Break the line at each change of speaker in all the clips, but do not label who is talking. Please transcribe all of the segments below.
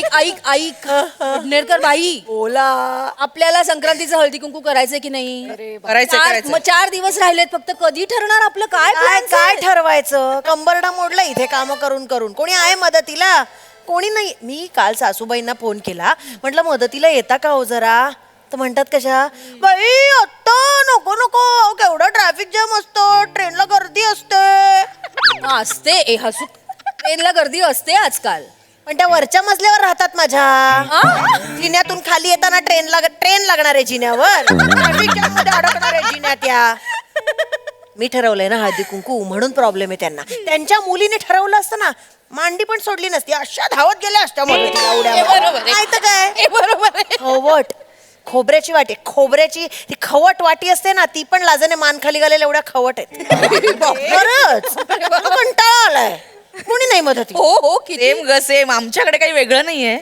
ऐक ऐक ऐक नेरकर बाई
बोला.
आपल्याला संक्रांतीचं हळदी कुंकू करायचंय की नाही?
करायचंय.
मग 4 दिवस राहिलेत फक्त. कधी ठरणार आपलं काय
काय
plans
काय
आहेत?
ठरवायचं? कंबरडा मोडला इथे काम करून करून. कोणी आहे मदतीला? कोणी नाही. मी काल सासूबाईंना फोन केला, म्हटलं मदतीला येता का हो जरा? तर म्हणतात कशा, बाई आत्ता नको नको, केवढा ट्रॅफिक जाम असतो, ट्रेनला गर्दी असते.
असते ए हसू, ट्रेनला गर्दी असते आजकाल.
पण त्या वरच्या मजल्यावर राहतात माझ्या.
हा?
जिन्यातून खाली येताना ट्रेन लागणार आहे जिन्यावर. ट्रॅफिक जाम मध्ये अडकणार आहे जिन्यात त्या. मी ठरवलंय ना हळदी कुंकू, म्हणून प्रॉब्लेम आहे त्यांना. त्यांच्या मुलीने ठरवलं असतं ना, मांडी पण सोडली नसती, अशा धावत गेल्या असत्या मदतीला उड्या मारत. नाही तर काय.
बरोबर आहे.
खवट खोबऱ्याची वाटी, खोबऱ्याची ती खवट वाटी असते ना, ती पण लाजाने मान खाली घालेल्या एवढ्या खवट आहेत. खरंच कंटाळा आलाय. कोणी नाही मदती.
हो किती
सेम ग सेम. आमच्याकडे काही वेगळं नाहीये.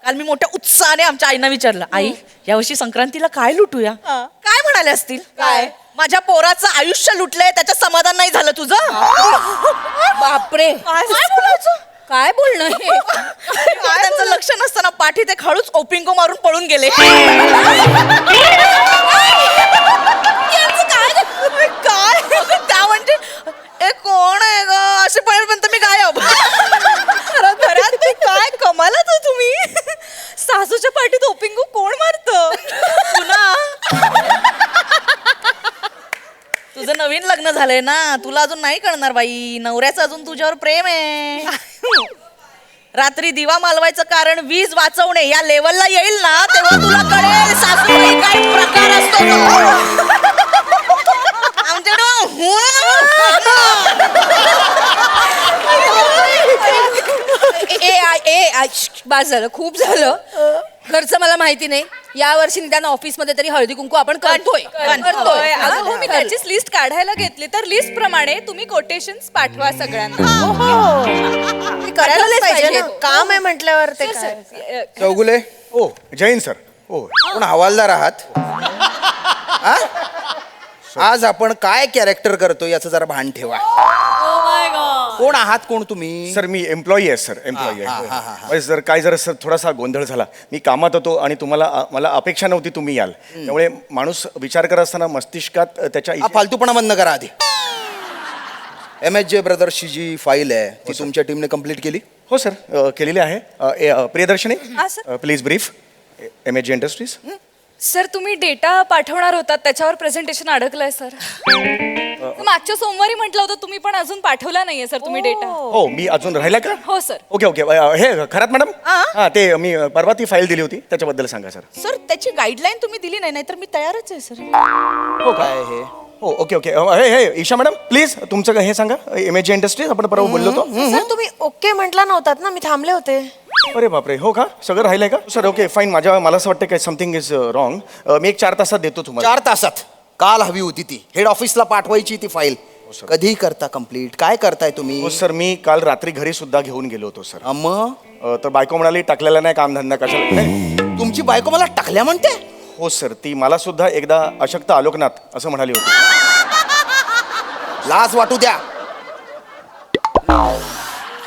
काल मी मोठ्या उत्साहाने आमच्या आईना विचारलं, आई यावर्षी संक्रांतीला काय लुटूया? काय म्हणाले असतील?
काय?
माझ्या पोराचं आयुष्य लुटलंय, त्याचं समाधान नाही झालं तुझं?
बापरे
काय बोलायचं?
काय बोलणं हे?
त्यांचं लक्ष नसताना पाठी ते खळूच ओपिंगो मारून पळून गेले. काय त्या म्हणजे ए कोण आहे ग असे पर्यंत मी गायब. घरात ते काय कमालच हो तुम्ही. सासूच्या पाठीत ओपिंगो कोण मारत? तुझं नवीन लग्न झालंय ना, तुला अजून नाही कळणार बाई. नवऱ्याचं अजून तुझ्यावर प्रेम आहे. रात्री दिवा मालवायचं कारण वीज वाचवणे या लेवलला येईल ना, तेव्हा तुला कळेल सासूबाई काय प्रकार असतो तो.
बास झालं, खूप झालं. घरचं मला माहिती नाही. या वर्षी निदान ऑफिस मध्ये तरी हळदी कुंकू आपण करतोय.
अगं हो, मी त्याचीच लिस्ट काढायला घेतली. तर लिस्ट प्रमाणे तुम्ही कोटेशन्स पाठवा सगळ्यांना.
ते करायलाच पाहिजे ना. काम आहे म्हटल्यावर ते काय.
चौगुले. ओ जैन सर. ओ पण हवालदार आहात. हा? आज आपण काय कॅरेक्टर करतो याचं जरा भान ठेवा. कोण आहात कोण तुम्ही?
सर मी एम्प्लॉई आहे सर, एम्प्लॉई आहे. सर काय जरा सर थोडासा गोंधळ झाला. मी कामात होतो आणि तुम्हाला मला अपेक्षा नव्हती तुम्ही याल. त्यामुळे माणूस विचार करत असताना मस्तिष्कात त्याच्या
हा फालतूपणा बंद करा आधी. MHJ ब्रदर्सची जी फाईल आहे ती तुमच्या टीमने कंप्लीट केली?
हो सर केलेली आहे. प्रियदर्शनी
हा, sir.
Please brief. MHJ industries.
Sir तुम्ही डेटा पाठवणार होतात, त्याच्यावर प्रेझेंटेशन अडकलंय सर. मागच्या सोमवारी म्हटलं होतं तुम्ही, पण अजून पाठवला नाहीये सर तुम्ही डेटा.
हो मी अजून राहिला का?
हो सर.
Okay okay. हे खरात मॅडम. हां ते मी परवा ती फाईल दिली होती त्याच्याबद्दल सांगा सर.
सर त्याची गाईडलाईन तुम्ही दिली नाही, नाहीतर मी तयारच आहे सर.
हो का?
काय हे?
हो ओके ओके. हे ईशा मॅडम प्लीज तुमचं हे सांगा. MHJ इंडस्ट्रीज आपण परवा बोललो होतो.
सर तुम्ही ओके म्हटला नव्हतात ना, मी थांबले होते.
अरे बापरे. हो का? सगळं राहिलंय का सर? Okay fine. मला असं वाटतं काय समथिंग इज रॉंग. मी एक 4 तासात देतो तुम्हाला.
4 तासात? काल हवी होती ती. हेड ऑफिसला पाठवायची ती फाईल. कधी करता कंप्लीट? काय करताय तुम्ही?
हो सर मी काल रात्री घरी सुद्धा घेऊन गेलो होतो सर.
मग
तर बायको म्हणाली टाकलेला नाही कामधंदा कशाला नाही.
तुमची बायको मला टाकल्या म्हणते?
हो सर ती मला सुद्धा एकदा अशक्त आलोकनाथ असं म्हणाली होती.
लाज वाटू द्या.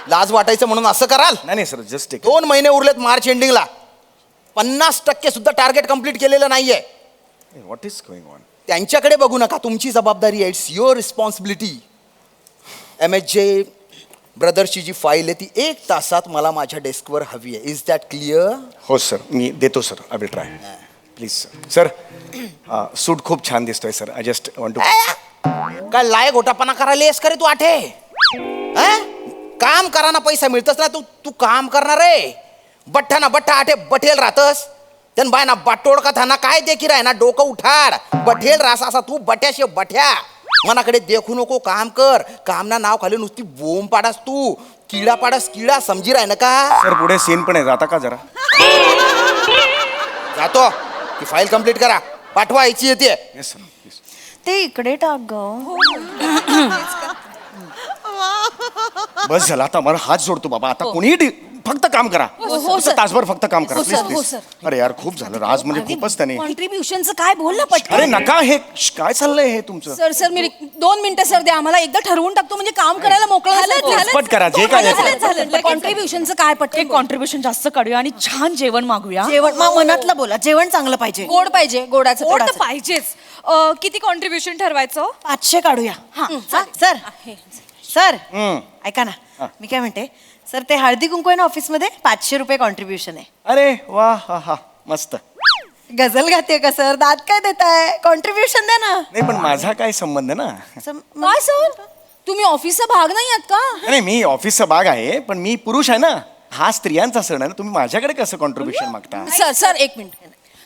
लाज वाटायचं म्हणून असं कराल?
नाही सर जस्ट
2 महिने उरलेत मार्च एंडिंगला. 50% सुद्धा टार्गेट कंप्लीट केलेलं नाहीये.
What is going on?
त्यांच्याकडे बघू नका, तुमची जबाबदारी आहे. It's your responsibility. MHJ ब्रदर्सची जी फाईल आहे ती 1 तासात मला माझ्या डेस्कवर हवी आहे. Is that clear?
हो सर मी देतो sir. I will try please sir. Sir suit खूप छान दिसतोय sir. I just want to.
काय लाय घोटापणा करायला येस करे तू आठे? काम कराना पैसा मिळतस ना. तू काम करणार आहे. बठ्ठा ना बठ्ठा आठे बठेल राहतस. त्यान बाय ना बाटोड का थाना काय देखी राय ना डोकं उठाड. बठेल रास असा तू बठ्याशे बठ्या. मनाकडे देखू नको, काम कर. काम ना नाव खाली नुसती बोंब पाडास तू. किडा पाडास किडा, समजी राय ना का?
सर पुढे सीन पण आहे, जाता का जरा?
जातो. ती फाईल कंप्लीट करा. पाठवा यायची येते.
Yes sir please.
ते इकडे टाक ग.
बस झालं आता. मला हात जोडतो बाबा. आता कोणीही फक्त काम करा
हो,
फक्त
सर.
तासभर फक्त काम करा
हो,
प्लीज
सर, हो,
प्लीज
सर.
अरे यार खूप झालं राज म्हणजे खूपच त्याने
कॉन्ट्रीब्युशनचं काय बोल ना पटकन.
अरे नका हे काय चाललंय हे तुमचं
सर सर मी 2 मिनिटं सर द्या आम्हाला एकदा ठरवून टाकतो म्हणजे काम करायला मोकळं
पटपट करा, जे काय आहे.
कॉन्ट्रीब्युशनचं काय पटकन
एक कॉन्ट्रीब्युशन जास्त काढूया आणि छान जेवण मागूया.
जेवण मनातलं बोला, जेवण चांगलं पाहिजे.
गोड पाहिजे, गोडाचं
गोड तर
गोडाचं.
पाहिजेच. किती कॉन्ट्रीब्युशन ठरवायचं?
500 काढूया.
हा,
सर सर
हम्म.
ऐका ना, मी काय म्हणते सर, ते हळदी कुंकू आहे ना ऑफिसमध्ये, 500 रुपये कॉन्ट्रीब्युशन आहे.
अरे वा हा हा मस्त
गझल गाते का सर? दात काय देताय? कॉन्ट्रीब्युशन द्या ना.
नाही पण माझा काय संबंध ना
काय सर तुम्ही ऑफिसचा भाग नाही आहात का?
नाही मी ऑफिसचा भाग आहे पण मी पुरुष आहे ना, हा स्त्रियांचा सण आहे ना, तुम्ही माझ्याकडे कसं कॉन्ट्रीब्युशन मागता?
सर सर एक मिनिट,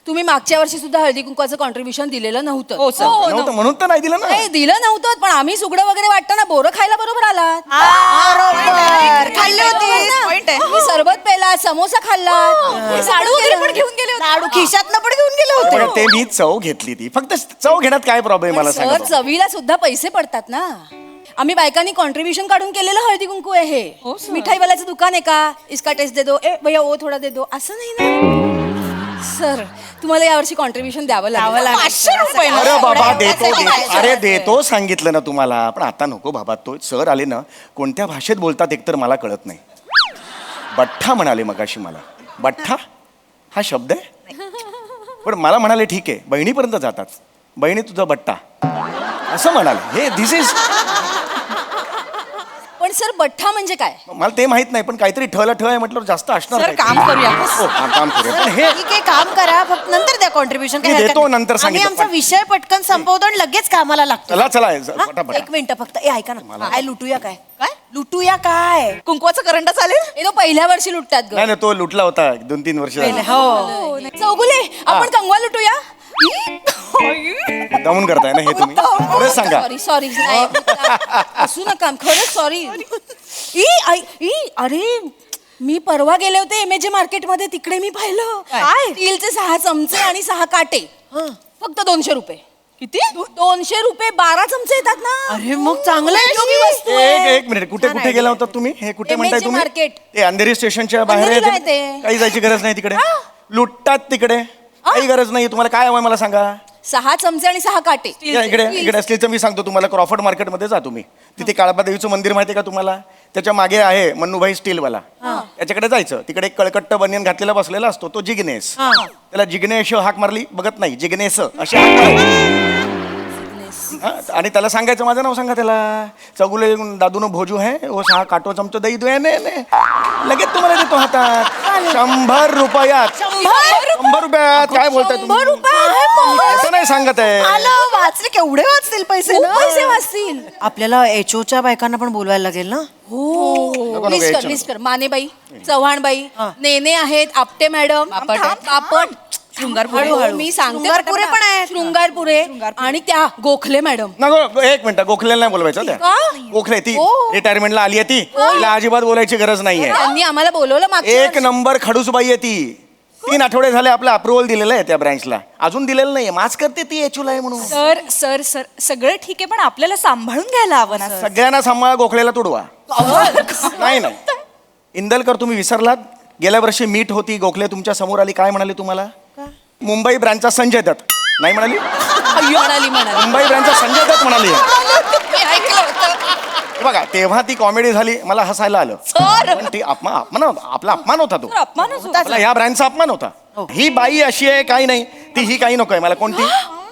तुम्ही मागच्या वर्षी सुद्धा हळदी कुंकवाचं कॉन्ट्रीब्युशन दिलेलं नव्हतं.
हो, सर.
नव्हतं म्हणून तर नाही दिलं ना.
नाही दिलं नव्हतं, पण आम्ही सुगडं वगैरे वाटताना बोरं खायला बरोबर आलात.
बरोबर, खाल्ली होती.
पॉइंट आहे.
तुम्ही सरबत पेला, समोसा खाल्ला, लाडू वगैरे पण घेऊन गेले होते.
लाडू खिशातनं पण घेऊन गेले होते.
पण ते मी चव घेतली ती, फक्त चव घेण्यात काय प्रॉब्लेम मला
सर
सांगा.
चवीला सुद्धा पैसे पडतात ना. आम्ही बायकांनी कॉन्ट्रीब्युशन काढून केलेलं हळदी कुंकू आहे हे. मिठाईवाल्याचं दुकान आहे का? इसका टेस्ट दे दो, ए भैया ओ थोडा दे दो, असं नाही ना. सर तुम्हाला यावर्षी कॉन्ट्रीब्युशन द्यावं लागेल.
500 रुपये ना.
अरे बाबा देतो
असं काय?
देतो अरे देतो सांगितलं ना तुम्हाला, पण आता नको बाबा. तो सर आले ना, कोणत्या भाषेत बोलतात एकतर मला कळत नाही. बठ्ठा म्हणाले मगाशी मला. बठ्ठा हा शब्द आहे, पण मला म्हणाले ठीक आहे बहिणीपर्यंत जातात, बहिणी तुझा बट्टा असं म्हणाले. हे दिस इज,
पण सर बठ्ठा म्हणजे काय?
मला ते माहित नाही, पण काहीतरी ठला ठ आहे म्हटलं जास्त असणार
सर,
काहीतरी.
काम करूया.
हो, काम करूया. पण हे
ठीक आहे, काम करा, फक्त नंतर द्या कॉन्ट्रीब्युशन.
मी देतो, नंतर
आम्ही
सांगितलं.
आमचा विषय पटकन संपवतो आणि लगेच कामाला लागतो.
चला चला
हा?
पटापट.
एक मिनिट फक्त, ए ऐका ना, काय लुटूया काय? काय लुटूया काय?
कुंकवाचं करंट चालेल.
हे तो पहिल्या वर्षी लुटतात ग.
नाही नाही तो लुटला होता 2-3 वर्ष झाली.
हो,
चौगुले आपण कंगवा लुटूया.
दमून करताय ना हे तुम्ही, खरंच सांगा.
सॉरी सॉरी असू नका, खरंच सॉरी. अरे मी परवा गेले होते MAJ मार्केटमध्ये, तिकडे मी पाहिलं काय स्टीलचे 6 चमचे आणि 6 काटे, फक्त 200 रुपये.
किती?
200 रुपये 12 चमचे येतात ना.
अरे मग चांगलं आहे
उपयोगी
की.
वस्तू आहे.
एक मिनिट, कुठे कुठे गेला होता तुम्ही? हे कुठे
MAJ
म्हणताय तुम्ही?
मार्केट.
ते अंधेरी स्टेशनच्या बाहेर
अंधेरीला
आहे
आहे
ते.
ते.
काही जायची गरज नाही तिकडे. लुटतात तिकडे, काही गरज नाही. तुम्हाला काय हवंय मला सांगा.
6 चमचे आणि 6 काटे.
इकडे इकडे असलेचं मी सांगतो तुम्हाला. क्रॉफर्ड मार्केटमध्ये जा तुम्ही, तिथे काळबादेवीचं मंदिर माहिती आहे का तुम्हाला? त्याच्या मागे आहे मन्नूभाई स्टीलवाला, त्याच्याकडे जायचं. तिकडे एक कळकट्ट बनियन घातलेला बसलेला असतो, तो जिग्नेस. त्याला जिग्नेश हाक मारली, बघत नाही जिग्नेस अशी हाक मारायची. हा, आणि त्याला सांगायचं माझं नाव सांगा त्याला, चौगुले दादूनो भोजू है वो 6 काटो चमचो दही दो ने लगेच तुम्हाला देतो हातात 100 रुपयात. 100 रुपयात काय बोलताय
100
तुम्ही?
रुपये
असं नाही सांगत आहे.
आलं, वाचले, केवढे वाचतील पैसे
खूप
ना.
पैसे वाचतील.
आपल्याला HOच्या बायकांना पण बोलवायला लागेल ना.
नको,
लिस्ट कर
यायचं
लिस्ट कर. मानेबाई, चव्हाणबाई, नेने आहेत, आपटे मॅडम, पापड,
शृंगारपुरे.
हळूहळू मी सांगते.
शृंगारपुरे पण आहेत.
शृंगारपुरे आणि त्या गोखले मॅडम.
नको, एक मिनिट, गोखलेला नाही बोलवायचं त्या.
का?
गोखले ती
हो.
रिटायरमेंटला आली आहे ती, तिला अजिबात बोलायची गरज नाहीये.
त्यांनी आम्हाला बोलवलं मागच्या
एक नंबर खडूसबाई आहे ती. 3 आठवडे झाले आपलं अप्रुव्हल दिलेलं आहे त्या ब्रँचला, अजून दिलेलं नाहीये. माच करते ती HOला आहे म्हणून.
सर सर सर सगळं ठीक आहे, पण आपल्याला सांभाळून घ्यायला हवं ना.
सगळ्यांना सांभाळा, गोखलेला तुडवा. नाही नाही इंदलकर तुम्ही विसरलात. गेल्या वर्षी मीट होती, गोखले तुमच्या समोर आली, काय म्हणाली तुम्हाला? मुंबई ब्रँचचा संजय दत्त. नाही म्हणाली?
म्हणाली
मुंबई ब्रँचचा संजय दत्त म्हणाली.
मी ऐकलं होतं.
हे बघा तेव्हा ती कॉमेडी झाली, मला हसायला आलं. पण ती अपमान आपला अपमान होता तो.
अपमानच होता.
आपला ह्या ब्रँडचा अपमान होता. ही बाई अशी आहे काही नाही, ती ही काही नको आहे मला. कोणती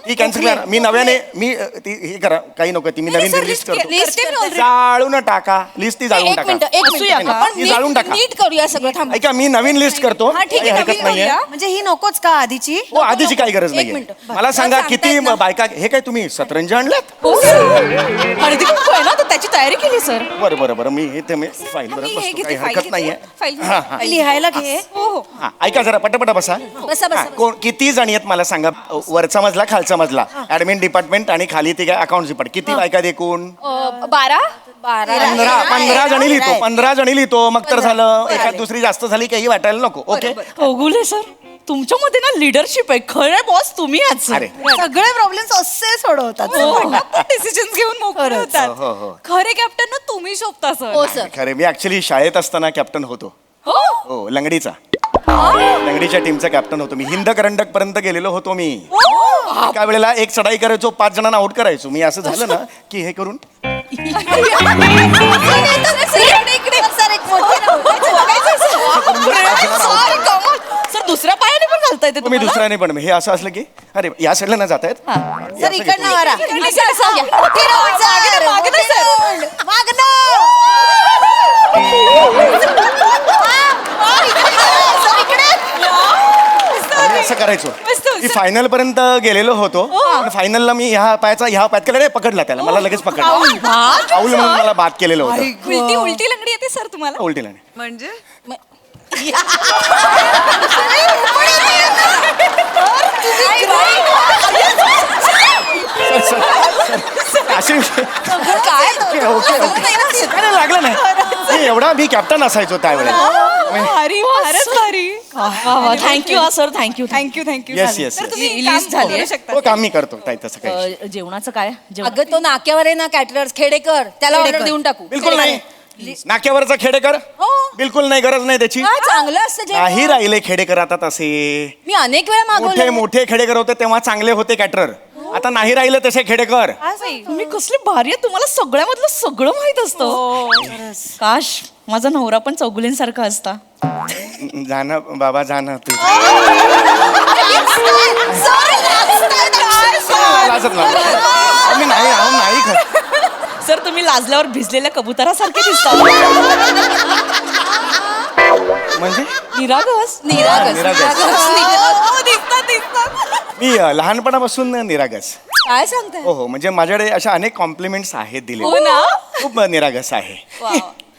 ती कॅन्सल करा. मी नव्याने मी ती हे करा, काही नको. ती मी नवीन लिस्ट करतो.
लिस्ट कर.
जाळून टाका लिस्ट, ती जाळून
एक
टाका.
मिनिट
नाही, नाही,
आपण
ती जाळून टाका.
नीट करूया सगळं. थांब.
ऐका मी नवीन लिस्ट करतो,
हा, ठीक आहे,
काही हरकत
नवीन
नाहीये.
करूया.
म्हणजे ही नकोच का आधीची?
हो आधीची काही गरज
एक
नाहीये.
मिनिट.
मला सांगा
सांगतायत
किती
ना.
बायका. हे काय तुम्ही सतरंजी आणल्यात?
हळदी कुंकू आहे ना, तर त्याची तयारी केली सर.
बरं बरं बरं, मी हे ते मी फाईल बरं
मी हे
बसतो,
घेते,
काही
फाईल
हरकत
घेते.
नाहीये.
फाईल
हा हा
लिहायला घे.
हो हो.
हा, ऐका जरा पटापटा बसा.
बसा, बसा.
हा, किती जणी आहेत मला सांगा? वरचा मजला खालचा मजला, ऍडमिन डिपार्टमेंट आणि खाली ती काय अकाउंट डिपार्टमेंट. किती बायका एकूण?
12.
15 जणी लिहितो. 15 जणी लिहितो मग तर झालं. एखाद दुसरी जास्त झाली काही वाटायला नको. ओके
चौगुले सर, तुमच्या मध्ये ना लिडरशिप आहे. खरे बॉस तुम्ही आहात
अरे
सर.
सगळे प्रॉब्लेम्स असे सोडवतात.
डिसिजन घेऊन मोकळे होतात.
हो, हो.
खरे कॅप्टन ना तुम्ही शोभता सर.
हो सर.
खरे मी ऍक्च्युली शाळेत असताना कॅप्टन होतो. हो लंगडीचा लंगडीच्या टीमचा कॅप्टन होतो मी. हिंद करंडक पर्यंत गेलेलो होतो मी. एका वेळेला एक चढाई करायचो, 5 जणांना आउट करायचो मी. असं झालं ना की हे करून
सर दुसऱ्या पायाने पण घालता येते
मी दुसऱ्याने पण हे असं असलं की अरे या साईडला ना जात आहेत
सर इकडनं वारा
असं करायचो की फायनल पर्यंत गेलेलो होतो. फायनलला मी ह्या पायात केला पकडला त्याला. मला लगेच पकडला पाऊल म्हणून मला बाद केलेलं होतं.
उलटी लंगडी येते सर तुम्हाला?
उलटीला
म्हणजे
असे काय लागलं नाही. एवढा मी कॅप्टन असायचो त्यावेळेला.
Thank you sir thank you
thank you
yes yes
list झाली
हो काम मी करतो ताई तसं काही
जेवणाचं काय
अगं तो नाक्यावर आहे ना कॅटरर्स खेडेकर, त्याला ऑर्डर देऊन टाकू.
बिलकुल नाही. नाक्यावरचा खेडेकर
हो.
बिलकुल नाही, गरज नाही त्याची.
काय चांगलं असतं जेवण.
नाही राहिले खेडेकर आता तसे.
मी अनेक वेळा
मोठे
मागवलं.
मोठे खेडेकर होते तेव्हा चांगले होते कॅटरर. आता नाही राहिले तसे खेडेकर.
तुम्ही कसली भारी आहे, तुम्हाला सगळ्यामधलं सगळं माहित असतं. काश माझा नवरा पण चौगुलींसारखा असता.
जाणं बाबा जाणं तू लाजत नाही. मी नाही नाही खात.
सर तुम्ही लाजल्यावर भिजलेल्या कबुतरासारखे दिसता.
म्हणजे
निरागस
निरागस.
दिसतात
मी लहानपणापासून निरागस.
काय सांगताय?
हो हो म्हणजे माझ्याकडे अशा अनेक कॉम्प्लिमेंट्स आहेत दिले. खूप निरागस आहे.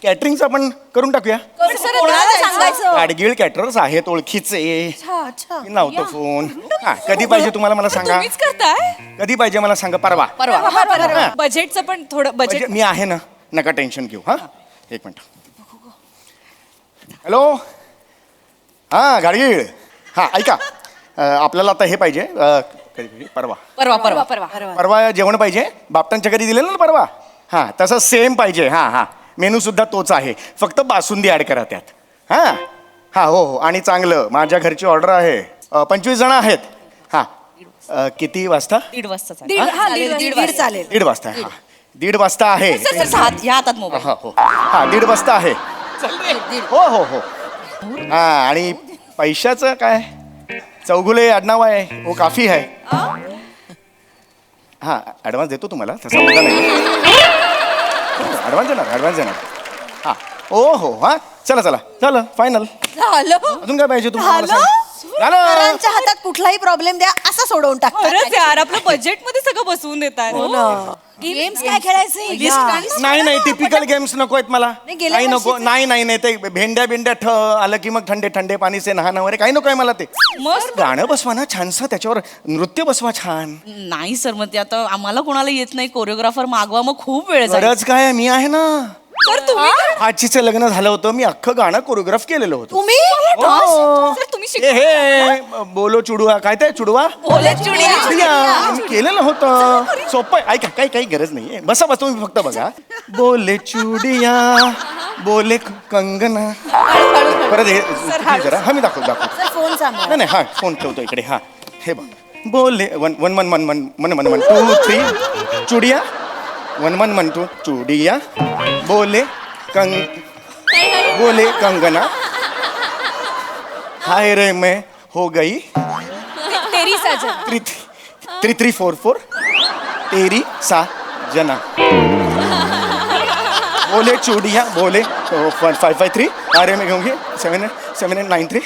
कॅटरिंगचं आपण करून टाकूया.
कोणाला सांगायचं?
गाडगीळ कॅटरर्स आहेत ओळखीचे. मी लावतो फोन. हा कधी पाहिजे तुम्हाला मला सांगा.
तुम्हीच करताय?
कधी पाहिजे मला सांगा. परवा.
बजेटचं पण थोडं बजेट.
म्हणजे मी आहे ना, नका टेन्शन घेऊ. हा एक मिनिट. हॅलो हा गाडगीळ. हा ऐका आपल्याला आता हे पाहिजे कधी पाहिजे? परवा परवा जेवण पाहिजे. बापटांच्या घरी दिलेलं ना परवा. हा तसं सेम पाहिजे. हा हा मेनू सुद्धा तोच आहे, फक्त बासुंदी ऍड करा त्यात. हा हा हो हो आणि चांगलं. माझ्या घरची ऑर्डर आहे. 25 जण आहेत. हा किती वाजता?
1:30 वाजता
दीड चालेल.
1:30 वाजता. हा 1:30 वाजता आहे.
या हातात मोबाईल.
हा हो हा 1:30 वाजता आहे. हो हो हो हा आणि पैशाचं काय? चौगुले आडनाव आहे. हो काफी आहे. हा ॲडव्हान्स देतो तुम्हाला, तसा मुद्दा नाही. ॲडव्हान्स देणार. हा हो हो हा चला चला चला फायनल.
झालं.
अजून काय पाहिजे तुम्हाला मला सांगा. झालं.
सरांच्या हातात कुठलाही प्रॉब्लेम द्या असं सोडवून टाकतात.
खरंच यार आपलं बजेट मध्ये सगळं बसवून देतात.
गेम्स काय खेळायचे?
नाही टिपिकल गेम्स नको आहेत मला.
गेल्या
काही नको. नाही ते भेंड्या आलं की मग ठंडे ठंडे पाणी से नहाणं वगैरे काही नको आहे मला. ते
मस्त
गाणं बसवा ना छानसं, त्याच्यावर नृत्य बसवा छान.
नाही सर मग ते आता आम्हाला कोणाला येत नाही. कोरिओग्राफर मागवा मग खूप वेळ जाईल.
गरज काय मी आहे ना.
सर तुम्ही
आजीचं लग्न झालं होतं, मी अख्खं गाणं कोरिओग्राफ केलेलं होतं.
तुम्ही
हो.
सर तुम्ही
हे बोलो चुडवा काय ते चुडवा चुडिया मी केलेलं होतं. सोपं आहे. ऐका काही गरज नाहीये. बसा तुम्ही फक्त बघा. बोले चुडिया बोले कंगना. परत हे जरा हा मी दाखवतो.
फोन सांभाळ.
नाही हा फोन ठेवतो इकडे. हा हे बघ. बोले वन 2 3 चुडिया 1 2 चुडिया बोले कंगना. हाय रे मैं हो गई
तेरी साजन.
3 4 4 तेरी साजना. बोले चूड़िया बोले 5 5 3 अरे मैं कहूँगी 7 8 9 3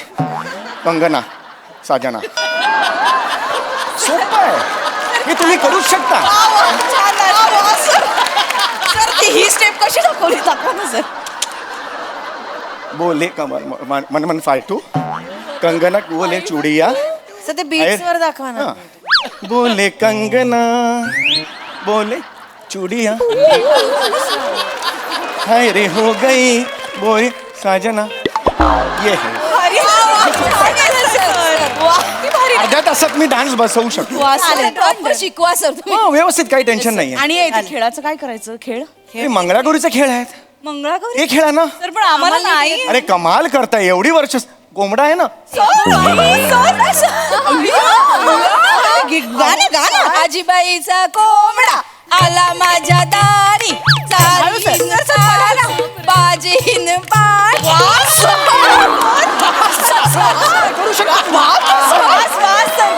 कंगना साजना. सोपं आहे. हे तुम्ही करूच शकता.
ही स्टेप कशी दाखवली दाखवा ना सर.
बोले मन 5 2 कंगना बोले चूड़िया.
सर ते बीट्स वर दाखवा ना.
हाँ. बोले कंगना बोले चूड़िया हाय रे हो गई बोले साजना. ये है. अर्ध्या तासात मी डान्स बसवू शकतो.
शिकवा सर तुम्ही.
व्यवस्थित काही टेन्शन नाही.
आणि इथे खेळाचं काय करायचं? खेळ
हे मंगळागौरीचे खेळ आहेत.
मंगळागौरी
हे खेळा ना.
सर पण आम्हाला नाही
अरे कमाल करताय, एवढी वर्ष कोंबडा आहे ना.
आजीबाईचा कोंबडा आला माझ्या दारी चालीन चाला बाजीन पाय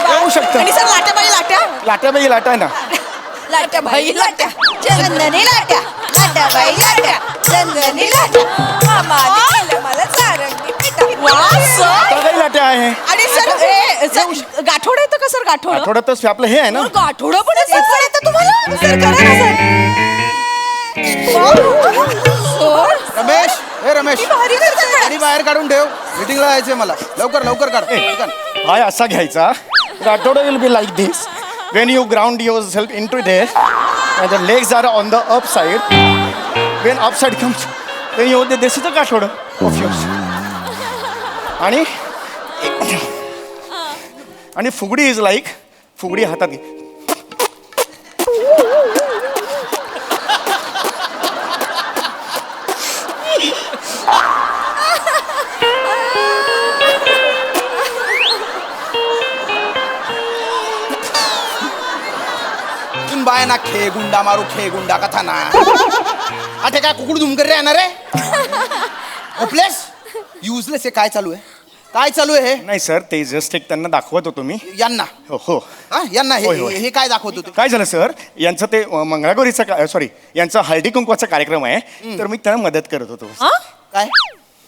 येऊ शकतं.
आणि सर लाट्याबाई लाट्या
लाट्याबाई लाटा आहे ना.
लाट्या बाई लाट्या चंदनी लाट्या लाट्या बाई लाट्या चंदनी लाट्या मामाने केलं मला सारंगी पिठा.
लाट्याबाई लाट्या आहे.
आणि सर गाठोड येतं का सर गाठोड
आठवड्यातच आपलं हे आहे ना.
गाठोडं पण येतं तुम्हाला सर करा ना सर.
रमेश हे रमेश गाडी बाहेर काढून ठेव, मीटिंगला जायचंय मला. लवकर लवकर काढ पटकन.
पाय असा घ्यायचा. गाठोडा will be like this. When you ground yourself into this, and the legs are on the up side. When upside comes, then you this is the गाठोडा of yours. आणि फुगडी इज लाईक फुगडी हातात घे.
तुम बाय ना खे गुंडा मारू खे गुंडा कथा ना अटे काय कुकुड झुम कर रे ना रे प्लेस युजलेस हे काय चालू आहे, काय चालू आहे हे?
नाही सर, ते जस्ट एक त्यांना दाखवत होतो मी.
यांना
हो हो.
हा यांना
होय, होय.
हे काय दाखवत होते?
काय झालं सर, यांचं ते मंगळागौरीचा सॉरी यांचा हळदी कुंकवाचा कार्यक्रम आहे, तर मी त्यांना मदत करत होतो.
काय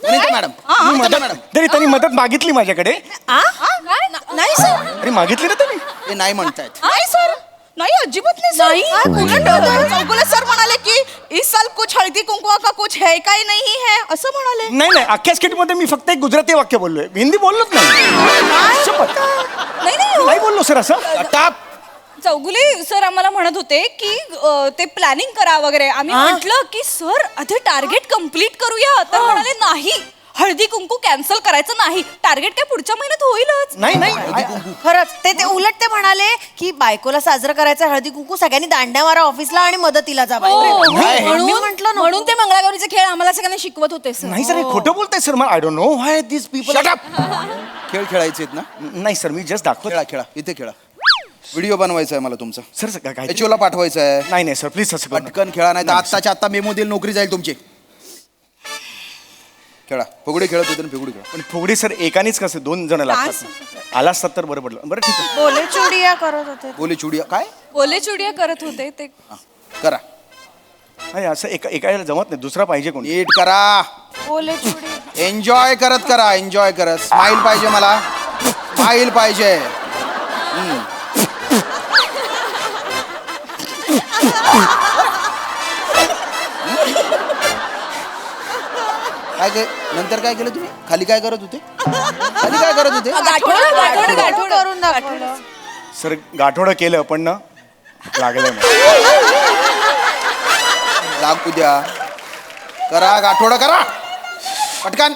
वनिता मॅडम, वनिता मॅडम
तरी त्यांनी मदत मागितली माझ्याकडे.
नाही सर
अरे मागितली ना तुम्ही.
ते नाही म्हणतायत.
नाही सर, नाही अजिबात नाही सर. उलट चौगुले सर म्हणाले की इस साल कुछ हळदी कुंकवा का कुछ है काय नाही है असं म्हणाले.
नाही नाही, अख्ख्या स्किटमध्ये मी फक्त एक गुजराती वाक्य बोललोय, हिंदी बोललोच नाही. शपथ. नाही बोललो सर असं.
टाप
चौगुले सर आम्हाला म्हणत होते की ते प्लॅनिंग करा वगैरे. आम्ही म्हटलं की सर आधी टार्गेट कम्प्लीट करूया, तर म्हणाले नाही हळदी कुंकू कॅन्सल करायचं नाही, टार्गेट काय पुढच्या महिन्यात होईलच.
नाही नाही,
खरंच ते उलट ते म्हणाले की बायकोला साजरं करायचं हळदी कुंकू, सगळ्यांनी दांड्या मारा ऑफिसला आणि मदतीला जा बाई. मी म्हंटल
म्हणून ते मंगळागौरीचे खेळ आम्हाला सगळ्यांना शिकवत होते सर.
नाही सर, हे खोटं बोलताय सर. मला I don't know why this people.
Shut up.
खेळ खेळायचे आहेत ना,
नाही सर, मी जस्ट दाखवत.
खेळा खेळा, इथे खेळा. व्हिडिओ बनवायचा आहे मला तुमचा,
सर काय
एचओला पाठवायचं आहे.
नाही नाही सर, प्लीज असं करू नका.
पटकन खेळा, नाही तर आत्ताच्या आत्ता मेमो देईल, नोकरी जाईल तुमची. खेळा, फुगडी खेळत होते ना, फुगडी खेळा.
पण फुगडी सर एकानेच कसं 2 जण लागतात. आला असतात तर बरं पडलं. बरं ठीक आहे.
बोले चुडिया करत होते.
बोली चुडिया काय
ओले चुडिया करत होते ते.
करा,
नाही असं एका जमत नाही, दुसरा पाहिजे कोणी.
नीट करा,
बोले चुडिया.
एन्जॉय करत करा, एन्जॉय करत. स्माइल पाहिजे मला, स्माइल पाहिजे. काय नंतर काय केलं तुम्ही? खाली काय करत होते? खाली काय करत होते?
गाठोडं
करून दाखवलं.
सर गाठोडं केलं पण ना लागलं नाही.
लागू द्या, करा गाठोडं करा पटकन.